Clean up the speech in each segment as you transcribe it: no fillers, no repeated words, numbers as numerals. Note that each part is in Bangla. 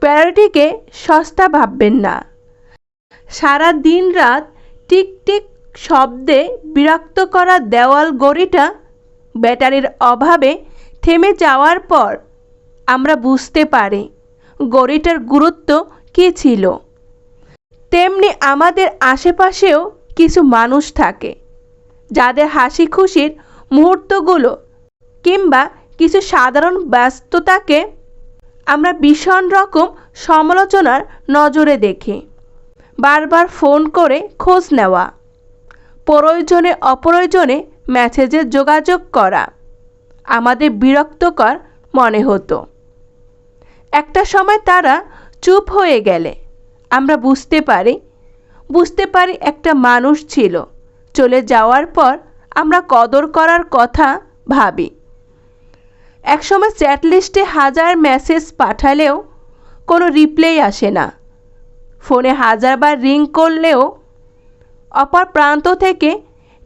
প্রায়োরিটিকে সস্তা ভাববেন না। সারা দিন রাত টিক টিক শব্দে বিরক্ত করা দেওয়াল ঘড়িটা ব্যাটারির অভাবে থেমে যাওয়ার পর আমরা বুঝতে পারি ঘড়িটার গুরুত্ব কী ছিল। তেমনি আমাদের আশেপাশেও কিছু মানুষ থাকে যাদের হাসি খুশির মুহূর্তগুলো কিংবা কিছু সাধারণ ব্যস্ততাকে আমরা ভীষণ রকম সমালোচনার নজরে দেখি। বারবার ফোন করে খোঁজ নেওয়া, প্রয়োজনে অপ্রয়োজনে মেসেজে যোগাযোগ করা আমাদের বিরক্তকর মনে হতো। একটা সময় তারা চুপ হয়ে গেলে আমরা বুঝতে পারি একটা মানুষ ছিল। চলে যাওয়ার পর আমরা কদর করার কথা ভাবি। একসময় চ্যাট লিস্টে 1000 মেসেজ পাঠালেও কোনো রিপ্লাই আসে না। ফোনে 1000 বার রিং করলেও অপর প্রান্ত থেকে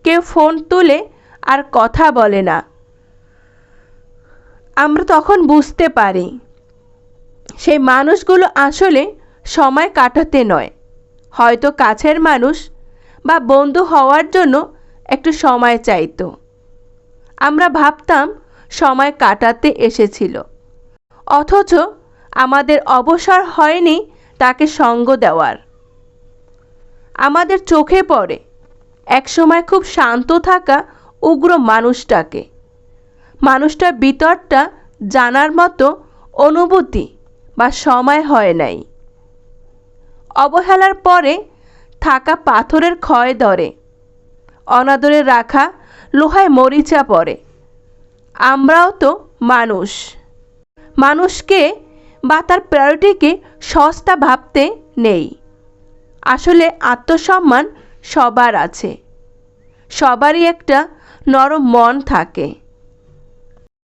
কেউ ফোন তুলে আর কথা বলে না। আমরা তখন বুঝতে পারি সেই মানুষগুলো আসলে সময় কাটাতে নয়, হয়তো কাছের মানুষ বা বন্ধু হওয়ার জন্য একটু সময় চাইতো। আমরা ভাবতাম সময় কাটাতে এসেছিল, অথচ আমাদের অবসর হয়নি তাকে সঙ্গ দেওয়ার। আমাদের চোখে পড়ে একসময় খুব শান্ত থাকা উগ্র মানুষটার ভিতরটা জানার মতো অনুভূতি বা সময় হয় নাই। অবহেলার পরে থাকা পাথরের ক্ষয় ধরে, অনাদরে রাখা লোহায় মরিচা পড়ে। আমরাও তো মানুষকে বা তার প্রায়োরিটিকে সস্তা ভাবতে নেই। আসলে আত্মসম্মান সবার আছে, সবারই একটা নরম মন থাকে।